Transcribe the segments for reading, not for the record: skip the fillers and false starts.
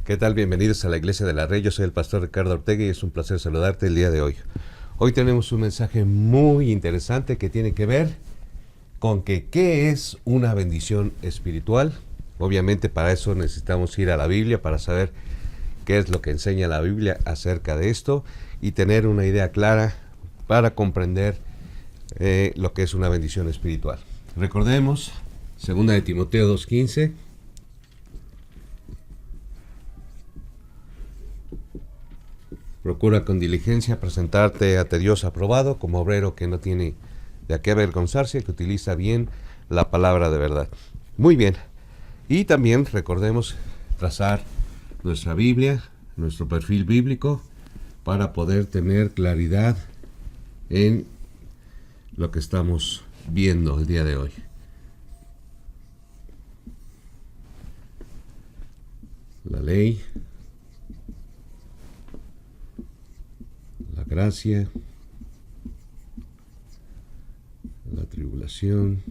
¿Qué tal? Bienvenidos a la Iglesia de la Red. Yo soy el pastor Ricardo Ortega y es un placer saludarte el día de hoy. Hoy tenemos un mensaje muy interesante que tiene que ver con qué es una bendición espiritual. Obviamente para eso necesitamos ir a la Biblia para saber qué es lo que enseña la Biblia acerca de esto y tener una idea clara para comprender lo que es una bendición espiritual. Recordemos, 2 de Timoteo 2:15. Procura con diligencia presentarte ante Dios aprobado, como obrero que no tiene de qué avergonzarse, que utiliza bien la palabra de verdad. Muy bien. Y también recordemos trazar nuestra Biblia, nuestro perfil bíblico, para poder tener claridad en lo que estamos viendo el día de hoy. La ley, la gracia, la tribulación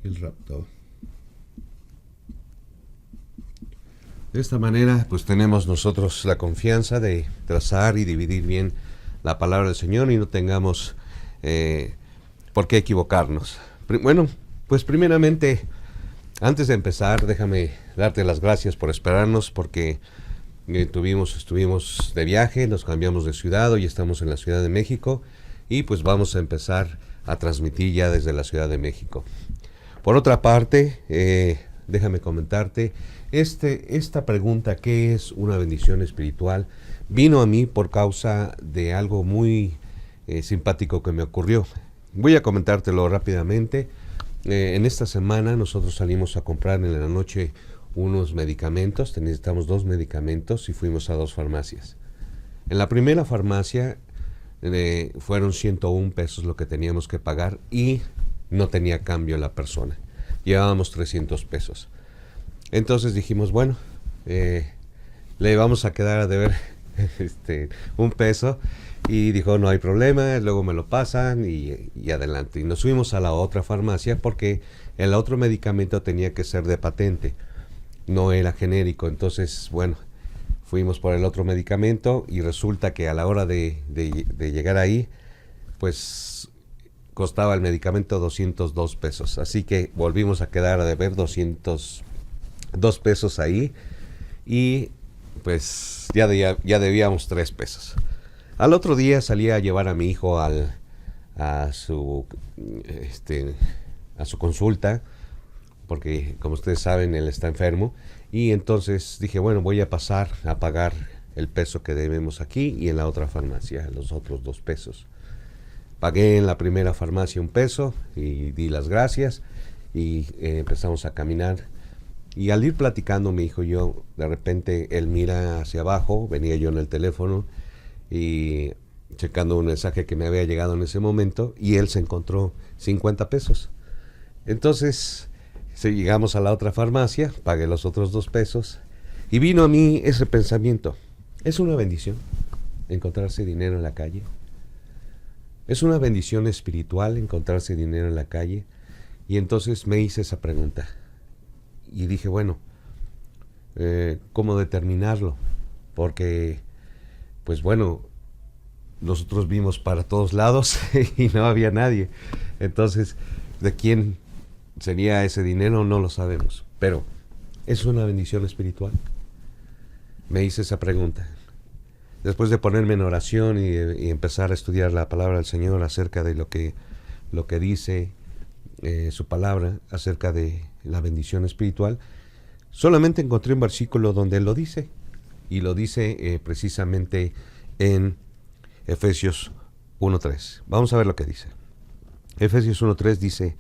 y el rapto. De esta manera, pues tenemos nosotros la confianza de trazar y dividir bien la palabra del Señor y no tengamos por qué equivocarnos. Bueno, pues primeramente, antes de empezar, déjame darte las gracias por esperarnos porque estuvimos de viaje, nos cambiamos de ciudad, hoy estamos en la Ciudad de México y pues vamos a empezar a transmitir ya desde la Ciudad de México. Por otra parte, déjame comentarte, esta pregunta, ¿qué es una bendición espiritual? Vino a mí por causa de algo muy simpático que me ocurrió. Voy a comentártelo rápidamente. En esta semana nosotros salimos a comprar en la noche unos medicamentos, necesitamos 2 medicamentos y fuimos a 2 farmacias. En la primera farmacia fueron 101 pesos lo que teníamos que pagar y no tenía cambio la persona. Llevábamos 300 pesos. Entonces dijimos, bueno, le vamos a quedar a deber un peso. Y dijo, no hay problema, luego me lo pasan y adelante. Y nos fuimos a la otra farmacia porque el otro medicamento tenía que ser de patente, no era genérico. Entonces, bueno, fuimos por el otro medicamento y resulta que a la hora de llegar ahí, pues costaba el medicamento 202 pesos. Así que volvimos a quedar a deber 202 pesos ahí y pues ya debíamos 3 pesos. Al otro día salí a llevar a mi hijo a su consulta, porque como ustedes saben, él está enfermo, y entonces dije, bueno, voy a pasar a pagar el peso que debemos aquí y en la otra farmacia, los otros 2 pesos. Pagué en la primera farmacia 1 peso y di las gracias y empezamos a caminar. Y al ir platicando mi hijo y yo, de repente él mira hacia abajo, venía yo en el teléfono y checando un mensaje que me había llegado en ese momento y él se encontró 50 pesos. Entonces llegamos a la otra farmacia, pagué los otros 2 pesos y vino a mí ese pensamiento. ¿Es una bendición encontrarse dinero en la calle? ¿Es una bendición espiritual encontrarse dinero en la calle? Y entonces me hice esa pregunta y dije, bueno, ¿cómo determinarlo? Porque pues bueno, nosotros vimos para todos lados y no había nadie. Entonces, ¿de quién sería ese dinero? No lo sabemos. Pero, ¿es una bendición espiritual? Me hice esa pregunta. Después de ponerme en oración y empezar a estudiar la palabra del Señor acerca de lo que dice su palabra acerca de la bendición espiritual, solamente encontré un versículo donde Él lo dice. Y lo dice precisamente en Efesios 1:3. Vamos a ver lo que dice. Efesios 1:3 dice,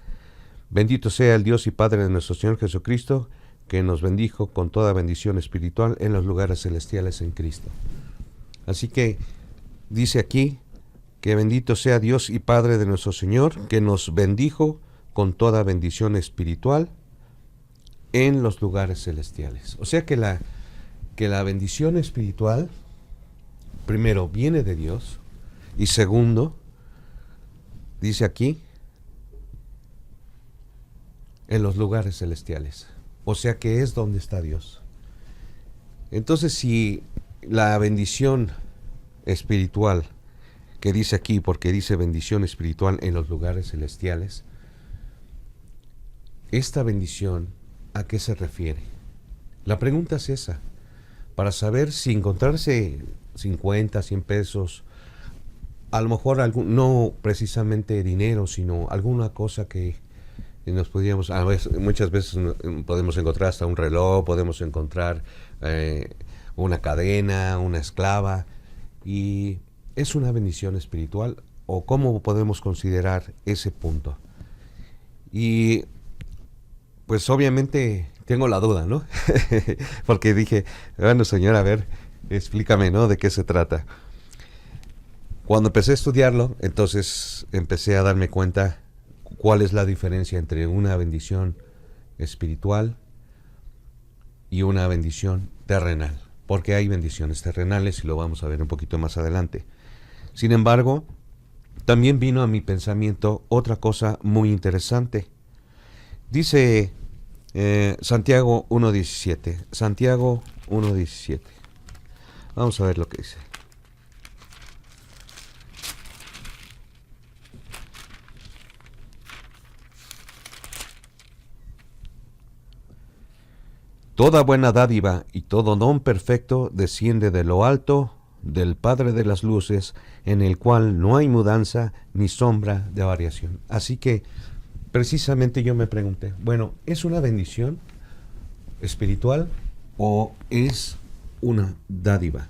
bendito sea el Dios y Padre de nuestro Señor Jesucristo, que nos bendijo con toda bendición espiritual en los lugares celestiales en Cristo. Así que dice aquí que bendito sea Dios y Padre de nuestro Señor, que nos bendijo con toda bendición espiritual en los lugares celestiales. O sea que la bendición espiritual, primero, viene de Dios, y segundo, dice aquí, en los lugares celestiales. O sea que es donde está Dios. Entonces, si la bendición espiritual que dice aquí, porque dice bendición espiritual en los lugares celestiales, esta bendición, ¿a qué se refiere? La pregunta es esa, para saber si encontrarse 50, 100 pesos, a lo mejor no precisamente dinero, sino alguna cosa que nos podríamos, muchas veces podemos encontrar hasta un reloj, podemos encontrar una cadena, una esclava, y es una bendición espiritual, o cómo podemos considerar ese punto. Y pues obviamente tengo la duda, ¿no? Porque dije, bueno, señor, a ver, explícame, ¿no? ¿De qué se trata? Cuando empecé a estudiarlo, entonces empecé a darme cuenta cuál es la diferencia entre una bendición espiritual y una bendición terrenal. Porque hay bendiciones terrenales y lo vamos a ver un poquito más adelante. Sin embargo, también vino a mi pensamiento otra cosa muy interesante. Dice Santiago 1.17. Santiago 1.17. Vamos a ver lo que dice. Toda buena dádiva y todo don perfecto desciende de lo alto, del Padre de las luces, en el cual no hay mudanza ni sombra de variación. Así que precisamente yo me pregunté, bueno, ¿es una bendición espiritual o es una dádiva?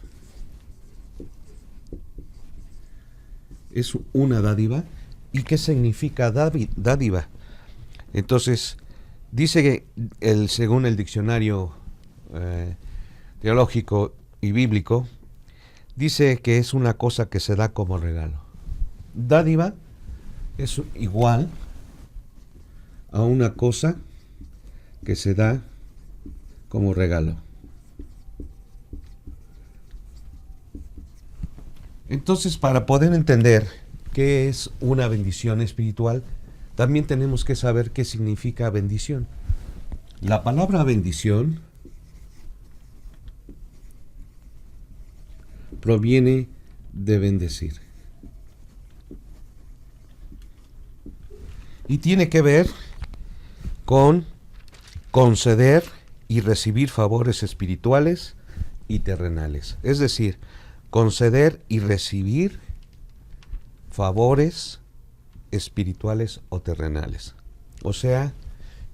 ¿Es una dádiva? ¿Y qué significa dádiva? Entonces, dice que según el diccionario teológico y bíblico, dice que es una cosa que se da como regalo. Dádiva es igual a una cosa que se da como regalo. Entonces, para poder entender qué es una bendición espiritual, también tenemos que saber qué significa bendición. La palabra bendición proviene de bendecir. Y tiene que ver con conceder y recibir favores espirituales y terrenales. Es decir, conceder y recibir favores espirituales o terrenales. O sea,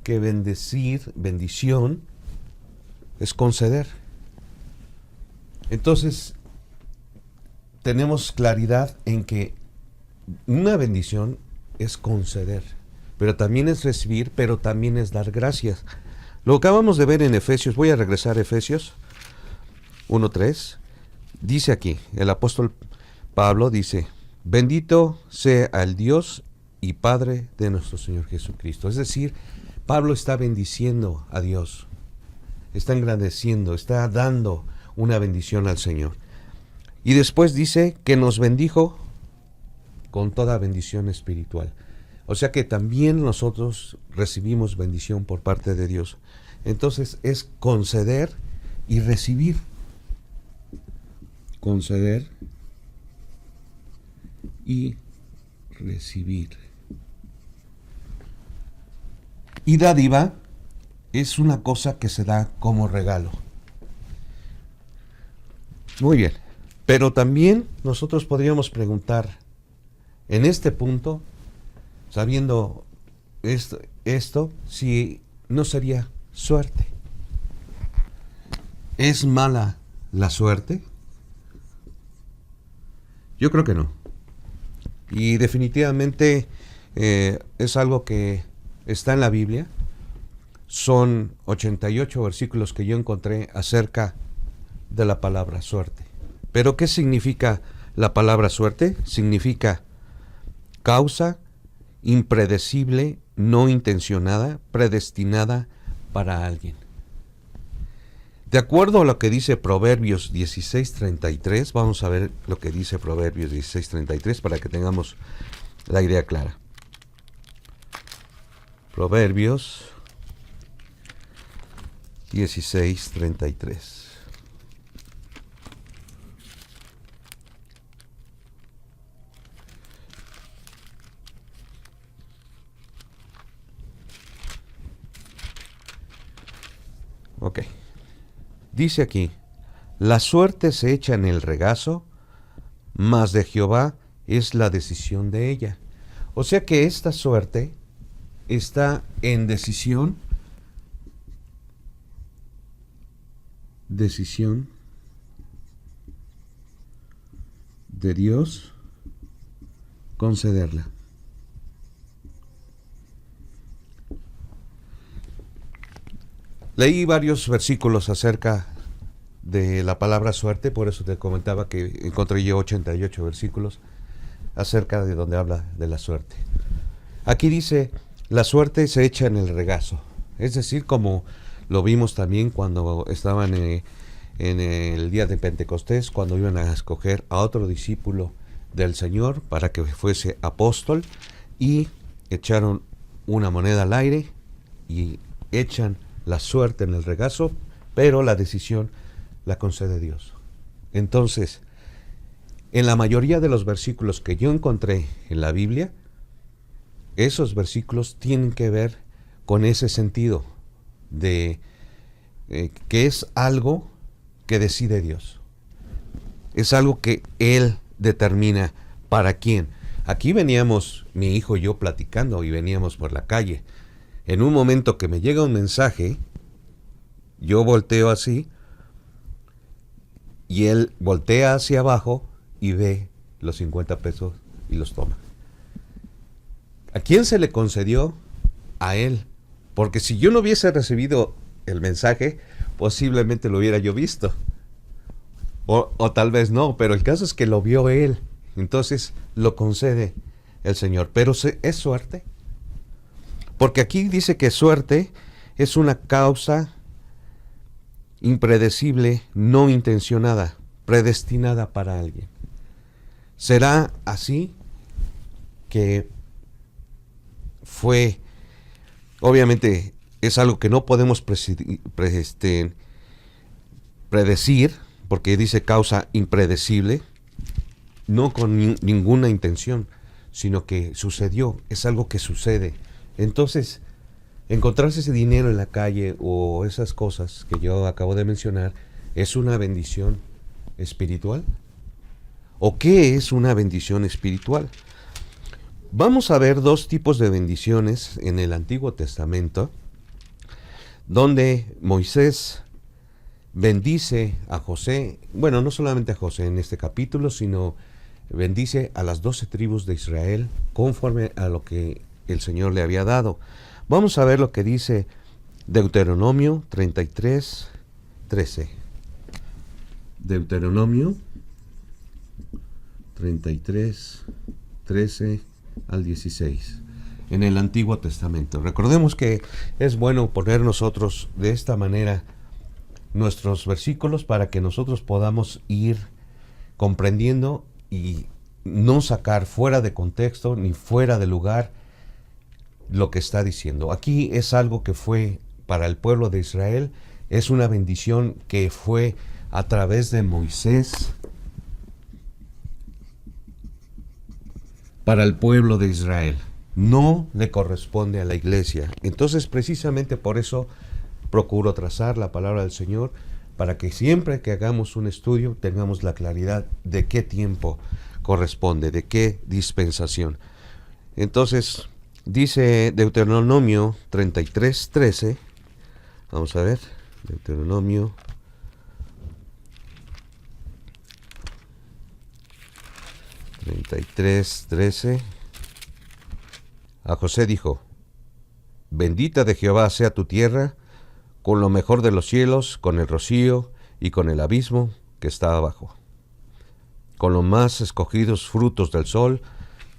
que bendición, es conceder. Entonces, tenemos claridad en que una bendición es conceder, pero también es recibir, pero también es dar gracias. Lo acabamos de ver en Efesios, voy a regresar a Efesios 1:3. Dice aquí, el apóstol Pablo dice, bendito sea el Dios y Padre de nuestro Señor Jesucristo. Es decir, Pablo está bendiciendo a Dios, está engrandeciendo, está dando una bendición al Señor. Y después dice que nos bendijo con toda bendición espiritual. O sea que también nosotros recibimos bendición por parte de Dios. Entonces es conceder y recibir. Conceder y recibir. Y dádiva es una cosa que se da como regalo. Muy bien. Pero también nosotros podríamos preguntar, en este punto, sabiendo esto, si no sería suerte. ¿Es mala la suerte? Yo creo que no. Y definitivamente es algo que está en la Biblia. Son 88 versículos que yo encontré acerca de la palabra suerte. ¿Pero qué significa la palabra suerte? Significa causa impredecible, no intencionada, predestinada para alguien. De acuerdo a lo que dice Proverbios 16:33, vamos a ver lo que dice Proverbios 16:33 para que tengamos la idea clara. Proverbios 16:33. Ok. Dice aquí, la suerte se echa en el regazo, mas de Jehová es la decisión de ella. O sea que esta suerte está en decisión de Dios concederla. Leí varios versículos acerca de la palabra suerte, por eso te comentaba que encontré yo 88 versículos acerca de donde habla de la suerte. Aquí dice, la suerte se echa en el regazo, es decir, como lo vimos también cuando estaban en el día de Pentecostés, cuando iban a escoger a otro discípulo del Señor para que fuese apóstol, y echaron una moneda al aire y echan la suerte en el regazo, pero la decisión la concede Dios. Entonces, en la mayoría de los versículos que yo encontré en la Biblia, esos versículos tienen que ver con ese sentido de que es algo que decide Dios. Es algo que Él determina para quién. Aquí veníamos, mi hijo y yo, platicando, y veníamos por la calle. En un momento que me llega un mensaje, yo volteo así, y él voltea hacia abajo y ve los 50 pesos y los toma. ¿A quién se le concedió? A él. Porque si yo no hubiese recibido el mensaje, posiblemente lo hubiera yo visto. O tal vez no, pero el caso es que lo vio él. Entonces lo concede el Señor. Pero ¿es suerte? Porque aquí dice que suerte es una causa impredecible, no intencionada, predestinada para alguien. ¿Será así que fue? Obviamente es algo que no podemos predecir, porque dice causa impredecible, no con ninguna intención, sino que sucedió, es algo que sucede. Entonces, encontrarse ese dinero en la calle o esas cosas que yo acabo de mencionar, ¿es una bendición espiritual? ¿O qué es una bendición espiritual? Vamos a ver dos tipos de bendiciones en el Antiguo Testamento, donde Moisés bendice a José, bueno, no solamente a José en este capítulo, sino bendice a las 12 tribus de Israel conforme a lo que el Señor le había dado. Vamos a ver lo que dice Deuteronomio 33, 13. Deuteronomio 33, 13 al 16. En el Antiguo Testamento. Recordemos que es bueno poner nosotros de esta manera nuestros versículos para que nosotros podamos ir comprendiendo y no sacar fuera de contexto ni fuera de lugar lo que está diciendo. Aquí es algo que fue para el pueblo de Israel, es una bendición que fue a través de Moisés para el pueblo de Israel. No le corresponde a la iglesia. Entonces, precisamente por eso procuro trazar la palabra del Señor, para que siempre que hagamos un estudio tengamos la claridad de qué tiempo corresponde, de qué dispensación. Entonces, dice Deuteronomio 33, 13. Vamos a ver, Deuteronomio 33, 13. A José dijo: bendita de Jehová sea tu tierra, con lo mejor de los cielos, con el rocío y con el abismo que está abajo, con los más escogidos frutos del sol,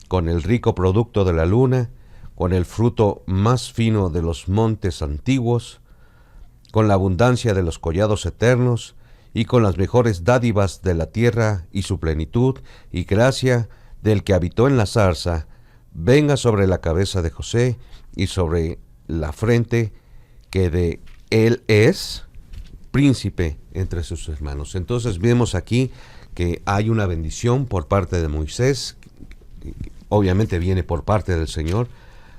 con el rico producto de la luna, con el fruto más fino de los montes antiguos, con la abundancia de los collados eternos, y con las mejores dádivas de la tierra y su plenitud, y gracia del que habitó en la zarza, venga sobre la cabeza de José y sobre la frente, que de él es príncipe entre sus hermanos. Entonces vemos aquí que hay una bendición por parte de Moisés, obviamente viene por parte del Señor,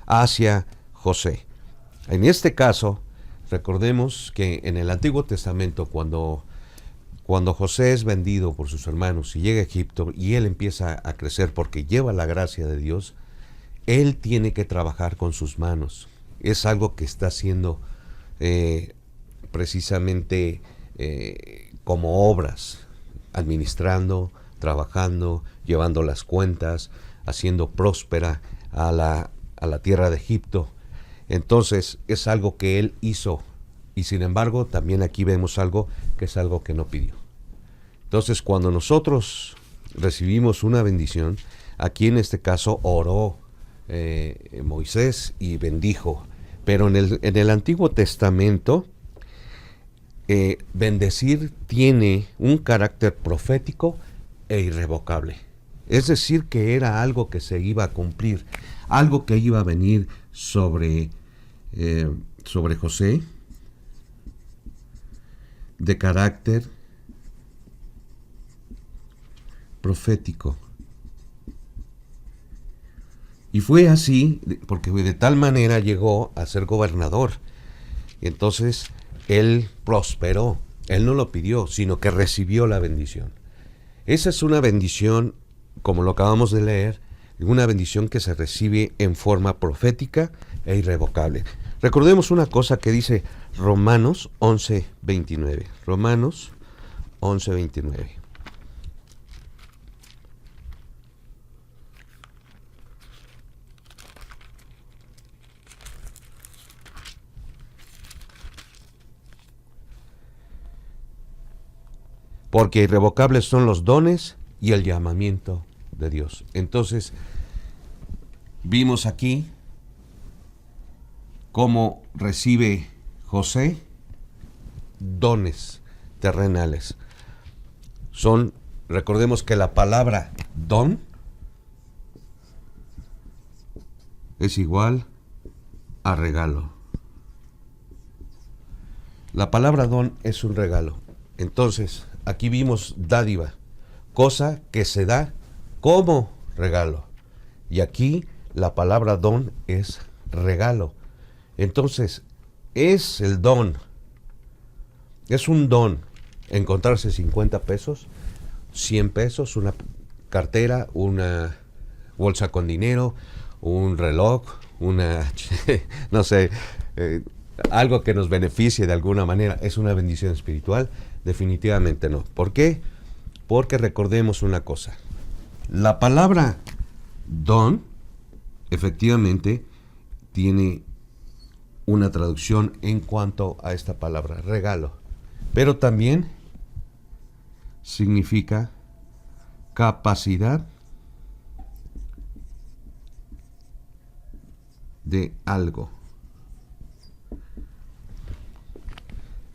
hacia José. En este caso, recordemos que en el Antiguo Testamento, cuando José es vendido por sus hermanos y llega a Egipto y él empieza a crecer porque lleva la gracia de Dios, él tiene que trabajar con sus manos. Es algo que está haciendo precisamente como obras, administrando, trabajando, llevando las cuentas, haciendo próspera a la tierra de Egipto. Entonces es algo que él hizo, y sin embargo también aquí vemos algo que es algo que no pidió. Entonces cuando nosotros recibimos una bendición, aquí en este caso oró Moisés y bendijo, pero en el Antiguo Testamento bendecir tiene un carácter profético e irrevocable. Es decir, que era algo que se iba a cumplir, algo que iba a venir sobre José, de carácter profético. Y fue así, porque de tal manera llegó a ser gobernador. Y entonces él prosperó. Él no lo pidió, sino que recibió la bendición. Esa es una bendición, como lo acabamos de leer, una bendición que se recibe en forma profética e irrevocable. Recordemos una cosa que dice Romanos 11:29. Romanos 11:29. Porque irrevocables son los dones y el llamamiento de Dios. Entonces, vimos aquí cómo recibe José dones terrenales. Recordemos que la palabra don es igual a regalo. La palabra don es un regalo. Entonces, aquí vimos dádiva, cosa que se da como regalo. Y aquí la palabra don es regalo. Entonces, es el don. Es un don encontrarse 50 pesos, 100 pesos, una cartera, una bolsa con dinero, un reloj, no sé, algo que nos beneficie de alguna manera. ¿Es una bendición espiritual? Definitivamente no. ¿Por qué? Porque recordemos una cosa. La palabra don, efectivamente, tiene una traducción en cuanto a esta palabra, regalo. Pero también significa capacidad de algo.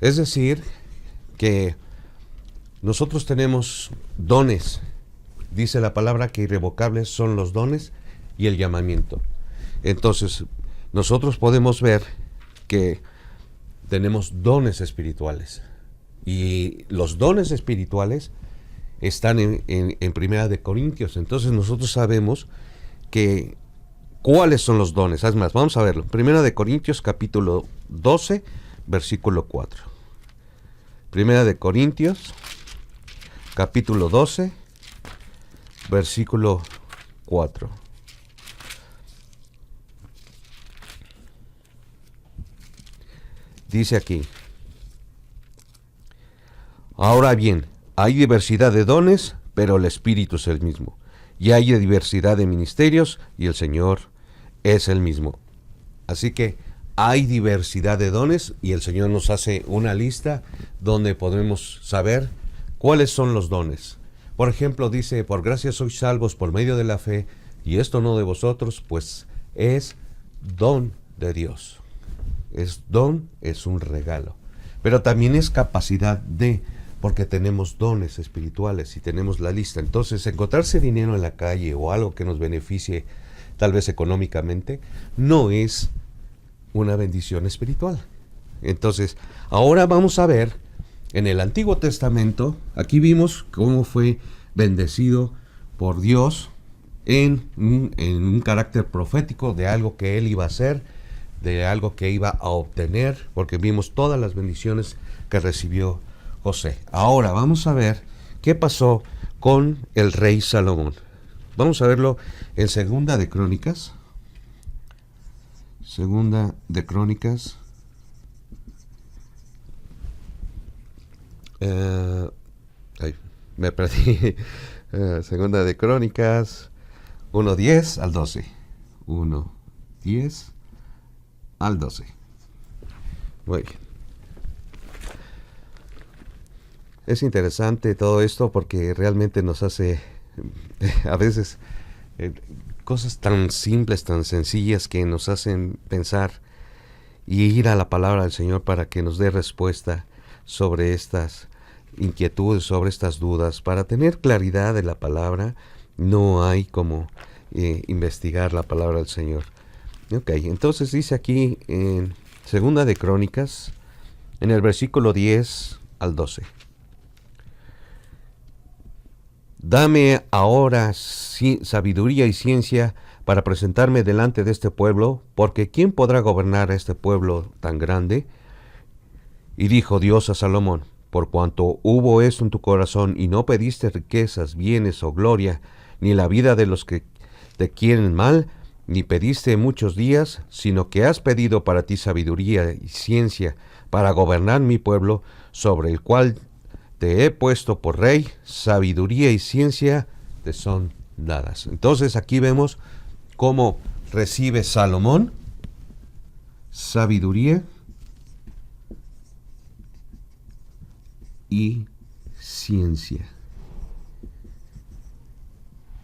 Es decir, que nosotros tenemos dones. Dice la palabra que irrevocables son los dones y el llamamiento. Entonces, nosotros podemos ver que tenemos dones espirituales. Y los dones espirituales están en Primera de Corintios. Entonces, nosotros sabemos que cuáles son los dones. Es más, vamos a verlo. Primera de Corintios, capítulo 12, versículo 4. Primera de Corintios, capítulo 12, versículo 4. Dice aquí: ahora bien, hay diversidad de dones, pero el Espíritu es el mismo. Y hay diversidad de ministerios, y el Señor es el mismo. Así que hay diversidad de dones, y el Señor nos hace una lista donde podemos saber cuáles son los dones. Por ejemplo, dice: por gracia sois salvos por medio de la fe, y esto no de vosotros, pues es don de Dios. Es don, es un regalo. Pero también es capacidad de, porque tenemos dones espirituales y tenemos la lista. Entonces, encontrarse dinero en la calle o algo que nos beneficie, tal vez económicamente, no es una bendición espiritual. Entonces, ahora vamos a ver, en el Antiguo Testamento, aquí vimos cómo fue bendecido por Dios en un carácter profético de algo que él iba a hacer, de algo que iba a obtener, porque vimos todas las bendiciones que recibió José. Ahora vamos a ver qué pasó con el rey Salomón. Vamos a verlo en Segunda de Crónicas. Segunda de Crónicas. Me perdí. Segunda de Crónicas 1:10 al 12. 1:10 al 12. Muy bien. Es interesante todo esto porque realmente nos hace a veces cosas tan simples, tan sencillas, que nos hacen pensar y ir a la palabra del Señor para que nos dé respuesta sobre estas inquietudes, sobre estas dudas. Para tener claridad de la palabra, no hay como investigar la palabra del Señor. Ok, entonces dice aquí en Segunda de Crónicas, en el versículo 10 al 12. Dame ahora sabiduría y ciencia para presentarme delante de este pueblo, porque ¿quién podrá gobernar a este pueblo tan grande? Y dijo Dios a Salomón: por cuanto hubo esto en tu corazón, y no pediste riquezas, bienes o gloria, ni la vida de los que te quieren mal, ni pediste muchos días, sino que has pedido para ti sabiduría y ciencia para gobernar mi pueblo, sobre el cual te he puesto por rey, sabiduría y ciencia te son dadas. Entonces aquí vemos cómo recibe Salomón sabiduría y ciencia.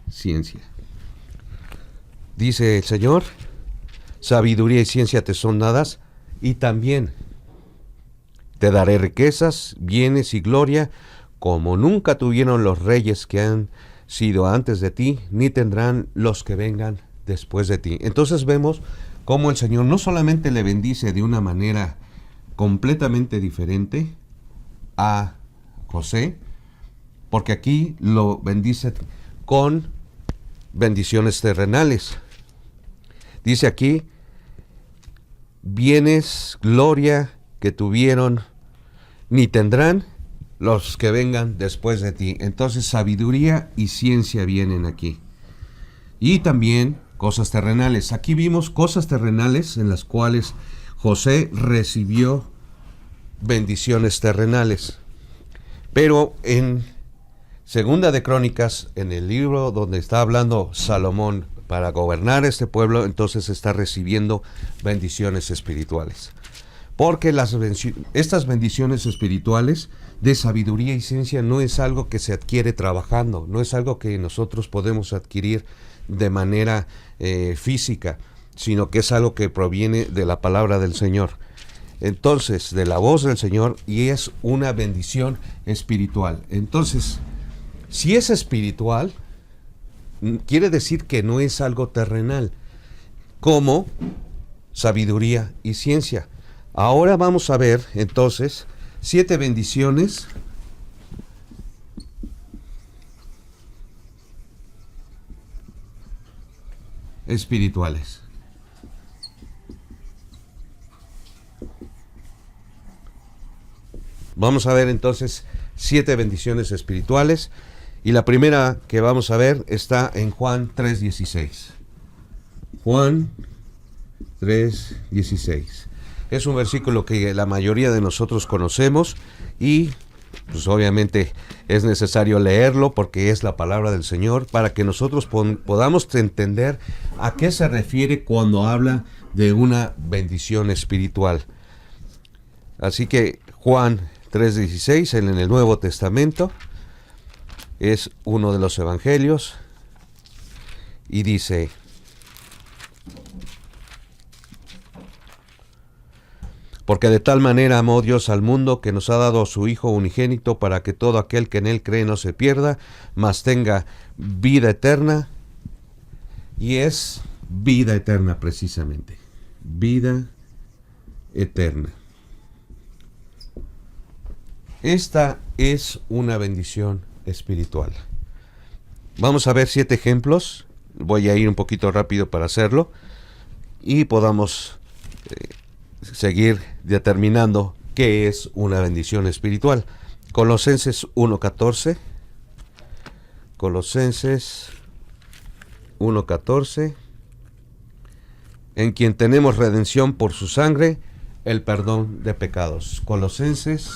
Ciencia. Dice el Señor, sabiduría y ciencia te son dadas, y también te daré riquezas, bienes y gloria, como nunca tuvieron los reyes que han sido antes de ti, ni tendrán los que vengan después de ti. Entonces vemos cómo el Señor no solamente le bendice de una manera completamente diferente a José, porque aquí lo bendice con bendiciones terrenales. Dice aquí, bienes, gloria que tuvieron, ni tendrán los que vengan después de ti. Entonces sabiduría y ciencia vienen aquí. Y también cosas terrenales. Aquí vimos cosas terrenales en las cuales José recibió bendiciones terrenales. Pero en Segunda de Crónicas, en el libro donde está hablando Salomón para gobernar este pueblo, entonces está recibiendo bendiciones espirituales. Porque estas bendiciones espirituales de sabiduría y ciencia no es algo que se adquiere trabajando, no es algo que nosotros podemos adquirir de manera física, sino que es algo que proviene de la palabra del Señor. Entonces, de la voz del Señor, y es una bendición espiritual. Entonces, si es espiritual, quiere decir que no es algo terrenal, como sabiduría y ciencia. Ahora vamos a ver, entonces, 7 bendiciones espirituales. Vamos a ver entonces 7 bendiciones espirituales, y la primera que vamos a ver está en Juan 3:16. Juan 3:16. Es un versículo que la mayoría de nosotros conocemos, y pues obviamente es necesario leerlo porque es la palabra del Señor, para que nosotros podamos entender a qué se refiere cuando habla de una bendición espiritual. Así que Juan 3:16 en el Nuevo Testamento es uno de los evangelios, y dice: porque de tal manera amó Dios al mundo, que nos ha dado a su Hijo unigénito, para que todo aquel que en él cree no se pierda, mas tenga vida eterna. Y es vida eterna precisamente. Vida eterna. Esta es una bendición espiritual. Vamos a ver 7 ejemplos. Voy a ir un poquito rápido para hacerlo y podamos seguir determinando qué es una bendición espiritual. Colosenses 1:14. Colosenses 1:14. En quien tenemos redención por su sangre, el perdón de pecados. Colosenses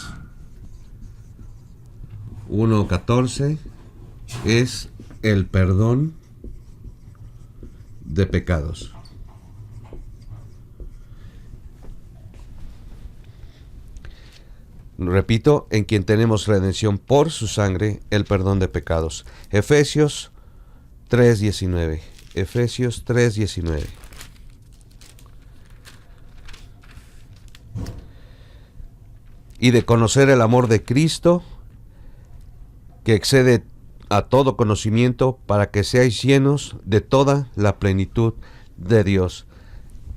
1:14 es el perdón de pecados. Repito, en quien tenemos redención por su sangre, el perdón de pecados. Efesios 3:19. Efesios 3:19. Y de conocer el amor de Cristo, que excede a todo conocimiento, para que seáis llenos de toda la plenitud de Dios.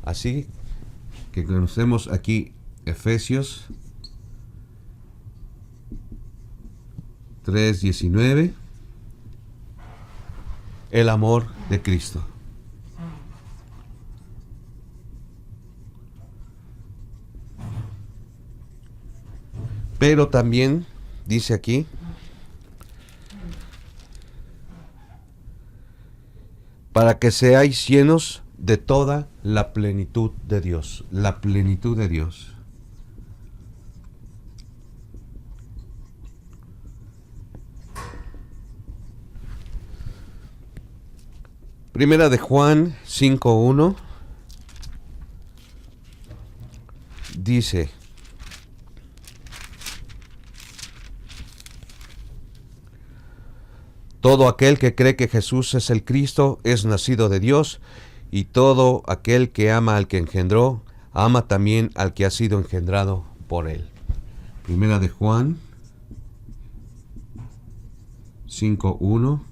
Así que conocemos aquí Efesios 3:19, el amor de Cristo. Pero también dice aquí, para que seáis llenos de toda la plenitud de Dios. La plenitud de Dios. Primera de Juan 5:1 dice: todo aquel que cree que Jesús es el Cristo es nacido de Dios, y todo aquel que ama al que engendró, ama también al que ha sido engendrado por él. Primera de Juan 5:1,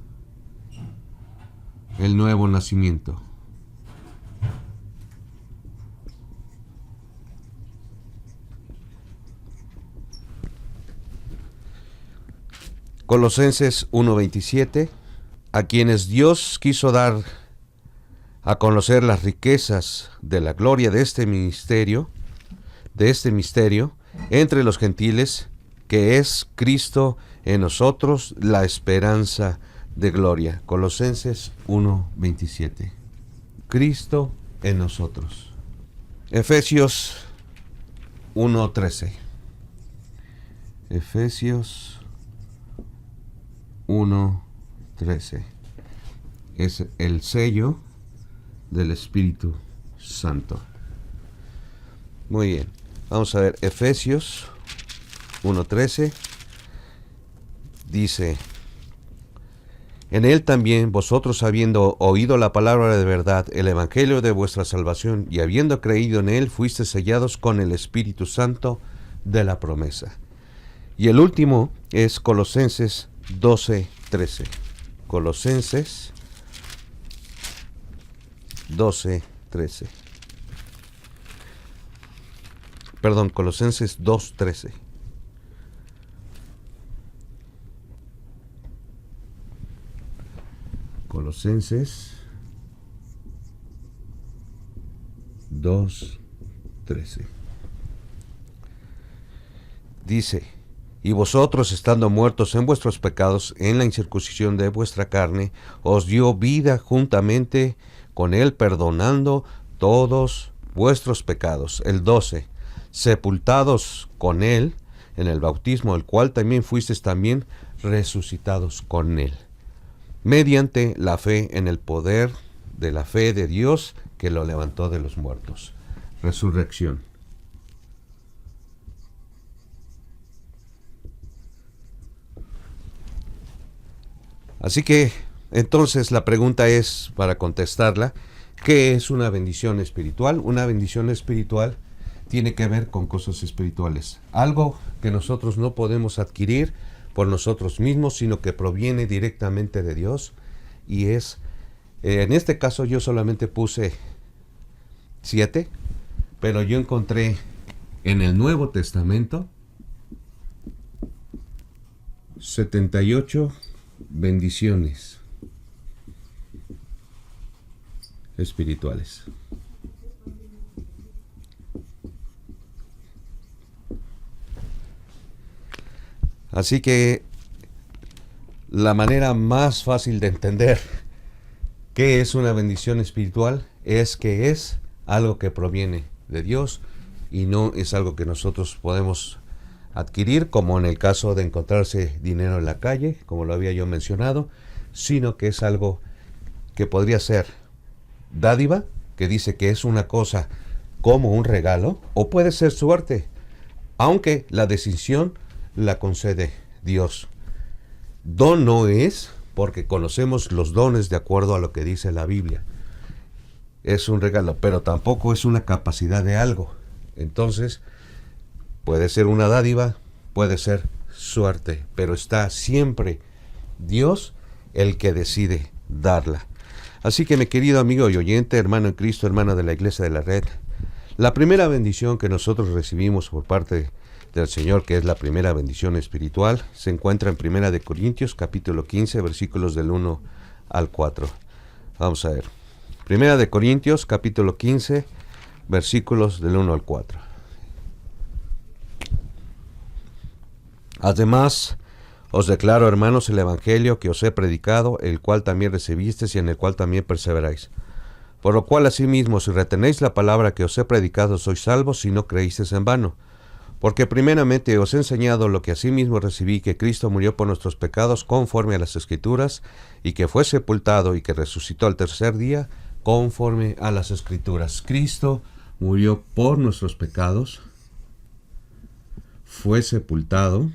el nuevo nacimiento. Colosenses 1:27, a quienes Dios quiso dar a conocer las riquezas de la gloria de este misterio entre los gentiles, que es Cristo en nosotros, la esperanza de gloria. Colosenses 1:27. Cristo en nosotros. Efesios 1:13. Efesios 1:13. Es el sello del Espíritu Santo. Muy bien. Vamos a ver Efesios 1:13. Dice: en él también vosotros, habiendo oído la palabra de verdad, el evangelio de vuestra salvación, y habiendo creído en él, fuisteis sellados con el Espíritu Santo de la promesa. Y el último es Colosenses 12:13. Colosenses 12:13. Perdón, Colosenses 2:13. Colosenses 2:13. Dice: y vosotros, estando muertos en vuestros pecados, en la incircuncisión de vuestra carne, os dio vida juntamente con él, perdonando todos vuestros pecados. El 12. Sepultados con él en el bautismo, el cual también fuisteis también resucitados con él, mediante la fe en el poder de la fe de Dios, que lo levantó de los muertos. Resurrección. Así que, entonces, la pregunta es, para contestarla, ¿qué es una bendición espiritual? Una bendición espiritual tiene que ver con cosas espirituales. Algo que nosotros no podemos adquirir por nosotros mismos, sino que proviene directamente de Dios. Y es, en este caso yo solamente puse 7, pero yo encontré en el Nuevo Testamento 78 bendiciones espirituales. Así que la manera más fácil de entender qué es una bendición espiritual es que es algo que proviene de Dios y no es algo que nosotros podemos adquirir, como en el caso de encontrarse dinero en la calle, como lo había yo mencionado, sino que es algo que podría ser dádiva, que dice que es una cosa como un regalo, o puede ser suerte, aunque la decisión la concede Dios. Don no es, porque conocemos los dones de acuerdo a lo que dice la Biblia. Es un regalo, pero tampoco es una capacidad de algo. Entonces, puede ser una dádiva, puede ser suerte, pero está siempre Dios el que decide darla. Así que, mi querido amigo y oyente, hermano en Cristo, hermano de la Iglesia de la Red, la primera bendición que nosotros recibimos por parte del Señor, que es la primera bendición espiritual, se encuentra en 1 Corintios, capítulo 15, versículos del 1 al 4. Vamos a ver. 1 Corintios, capítulo 15, versículos del 1 al 4. Además, os declaro, hermanos, el evangelio que os he predicado, el cual también recibisteis y en el cual también perseveráis. Por lo cual, asimismo, si retenéis la palabra que os he predicado, sois salvos si no creísteis en vano. Porque primeramente os he enseñado lo que asimismo recibí, que Cristo murió por nuestros pecados conforme a las Escrituras, y que fue sepultado y que resucitó al tercer día conforme a las Escrituras. Cristo murió por nuestros pecados, fue sepultado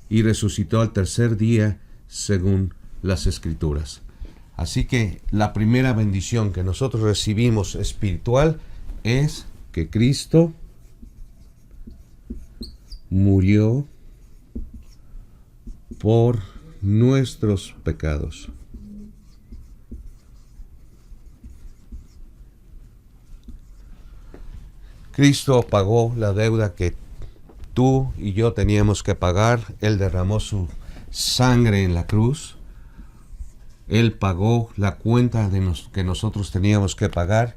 y resucitó al tercer día según las Escrituras. Así que la primera bendición que nosotros recibimos espiritual es que Cristo murió por nuestros pecados. Cristo pagó la deuda que tú y yo teníamos que pagar. Él derramó su sangre en la cruz. Él pagó la cuenta que nosotros teníamos que pagar.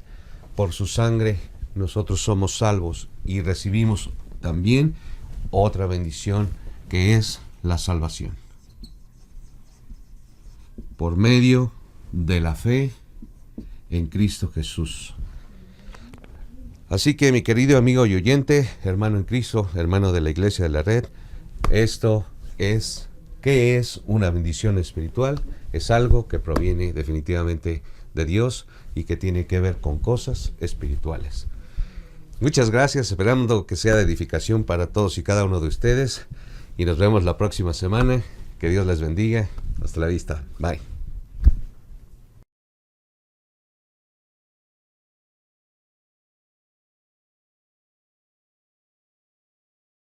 Por su sangre nosotros somos salvos y recibimos también otra bendición, que es la salvación por medio de la fe en Cristo Jesús. Así que, mi querido amigo y oyente, hermano en Cristo, hermano de la Iglesia de la Red, esto es, ¿qué es una bendición espiritual? Es algo que proviene definitivamente de Dios y que tiene que ver con cosas espirituales. Muchas gracias, esperando que sea de edificación para todos y cada uno de ustedes. Y nos vemos la próxima semana. Que Dios les bendiga. Hasta la vista. Bye.